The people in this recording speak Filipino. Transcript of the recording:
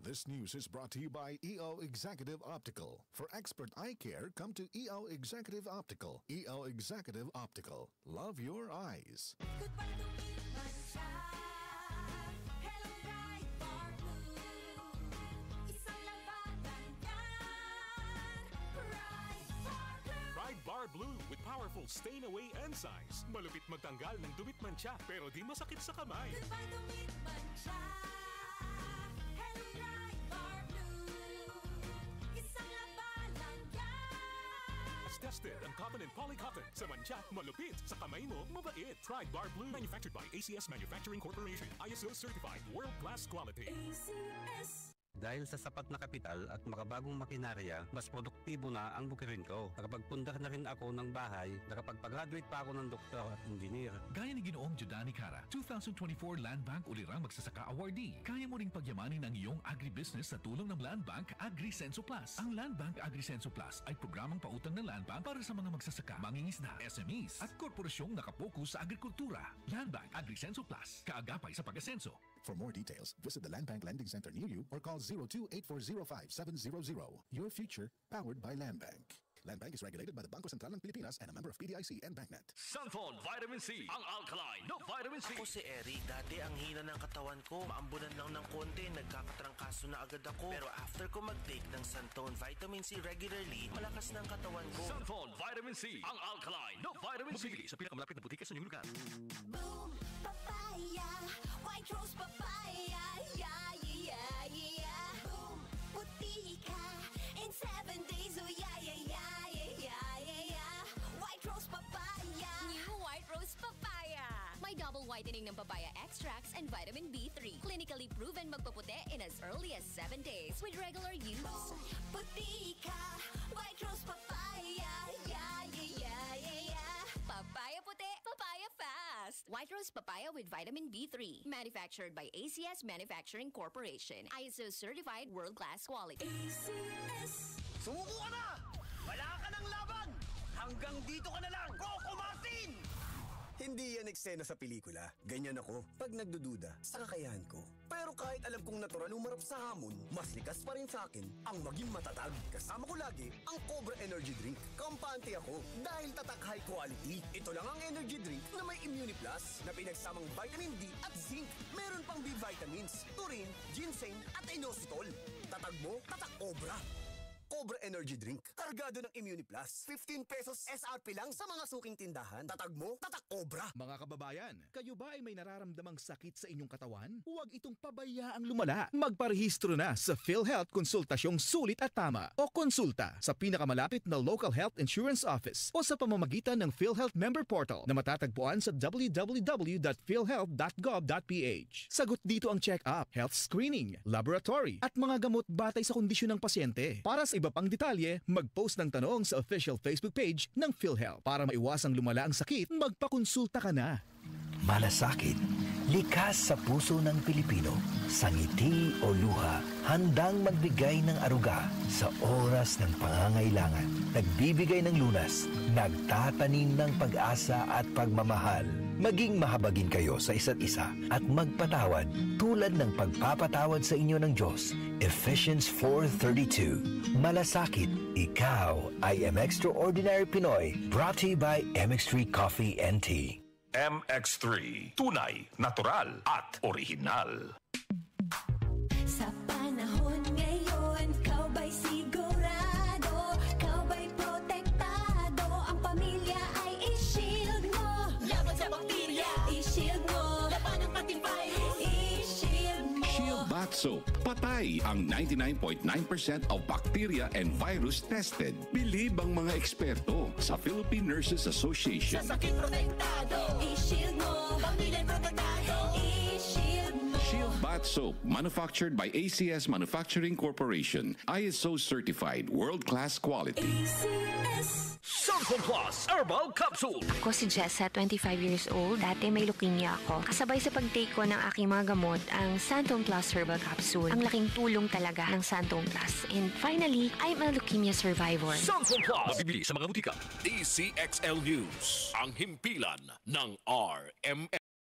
This news is brought to you by EO Executive Optical. For expert eye care, come to EO Executive Optical. EO Executive Optical. Love your eyes. Goodbye to Mancha. Hello, Ride Bar Blue. Isang labanan yan. Ride Bar Blue with powerful stain-away enzymes. Malupit magtanggal ng dumit mancha pero di masakit sa kamay. Goodbye to Mancha. Tested ang cotton and polycotton. Sa mancha, malupit. Sa kamay mo, mabait. Pride Bar Blue. Manufactured by ACS Manufacturing Corporation. ISO certified. World-class quality. ACS. Dahil sa sapat na kapital at makabagong makinarya, mas produktibo na ang bukirin ko. Nakapagpundar na rin ako ng bahay, nakapagpag-graduate pa ako ng doktor at engineer. Gaya ni Ginoong Judani Cara, 2024 Land Bank Ulirang Magsasaka Awardee. Kaya mo ring pagyamanin ang iyong agribusiness sa tulong ng Land Bank AgriSenso Plus. Ang Land Bank AgriSenso Plus ay programang pautang ng Land Bank para sa mga magsasaka, mangingisda, SMEs at korporasyong nakapokus sa agrikultura. Land Bank AgriSenso Plus, kaagapay sa pag-asenso. For more details, visit the Land Bank Lending Center near you or call 02-8405-700. Your future, powered by Land Bank. Land Bank is regulated by the Bangko Sentral ng Pilipinas and a member of PDIC and BancNet. Sunflon Vitamin C, ang alkaline no vitamin C. Ako si Eric, dati ang hina ng katawan ko. Maambunan lang ng konti, nagkakatrangkaso na agad ako. Pero after ko mag-take ng Sunflon Vitamin C regularly, malakas ng katawan ko. Sunflon Vitamin C, ang alkaline no vitamin C. Mabili sa pinakamalapit na butika sa inyong lugar. Boom, papaya, white rose papaya, yeah, yeah, yeah. Boom, puti ka in 7 days, oh yeah, yeah, yeah, yeah, yeah, yeah. White rose papaya. New White Rose Papaya. May double whitening ng papaya extracts and vitamin B3. Clinically proven magpaputi in as early as 7 days with regular use. Boom, puti ka, white rose papaya, yeah, yeah, yeah, yeah, yeah. Papaya puti, papaya fast. White Rose Papaya with vitamin B3. Manufactured by ACS Manufacturing Corporation. ISO certified world-class quality. ACS. Sumuko ka na! Wala ka ng laban! Hanggang dito ka na lang, Coco Martin! Hindi yan eksena sa pelikula. Ganyan ako pag nagdududa sa kakayahan ko. Pero kahit alam kong natural umarap sa hamon, mas likas pa rin sa akin ang maging matatag. Kasama ko lagi ang Cobra Energy Drink. Kampante ako dahil tatak high quality. Ito lang ang energy drink na may Immune Plus na pinagsamang vitamin D at zinc. Meron pang B vitamins, taurine, ginseng at inositol. Tatag mo, tatak Cobra. Cobra Energy Drink. Kargado ng Immune Plus. 15 pesos SRP lang sa mga suking tindahan. Tatag mo, tatak Cobra. Mga kababayan, kayo ba ay may nararamdamang sakit sa inyong katawan? Huwag itong pabayaang lumala. Magparehistro na sa PhilHealth Konsultasyong Sulit at Tama o konsulta sa pinakamalapit na local health insurance office o sa pamamagitan ng PhilHealth member portal na matatagpuan sa www.philhealth.gov.ph. Sagot dito ang check-up, health screening, laboratory at mga gamot batay sa kondisyon ng pasyente. Para sa iba pang detalye, mag-post ng tanong sa official Facebook page ng PhilHealth. Para maiwasang lumala ang sakit, magpakonsulta ka na. Malasakit, likas sa puso ng Pilipino, sa ngiti o luha, handang magbigay ng aruga sa oras ng pangangailangan. Nagbibigay ng lunas, nagtatanim ng pag-asa at pagmamahal. Maging mahabagin kayo sa isa't isa at magpatawad tulad ng pagpapatawad sa inyo ng Diyos. Ephesians 4:32. Malasakit, ikaw ay Extraordinary Pinoy. Brought to you by MX3 Coffee and Tea. MX3, tunay, natural at original. Sa panahon ngayon, kau ba'y sigurado? Kau ba'y protektado? Ang pamilya ay i-shield mo. Laban sa bakterya, i-shield mo. Laban ng pating virus, i-shield mo. Shield Bath Soap. Patay ang 99.9% of bacteria and virus tested. Bilib ang mga eksperto sa Philippine Nurses Association. Sa sakit protektado, i-shield mo. Pamilya protektado, i-shield mo. Shield Bath Soap, manufactured by ACS Manufacturing Corporation. ISO certified, world-class quality. ACS. Sunflon Plus Herbal Capsule. Ako si Jessa, 25 years old. Dati may leukemia ako. Kasabay sa pag-take ko ng aking mga gamot, ang Sunflon Plus Herbal Capsule. Ang laking tulong talaga ng Sunflon Plus. And finally, I'm a leukemia survivor. Sunflon Plus. Mabibili sa mga butika. DCXL News. Ang himpilan ng RMN.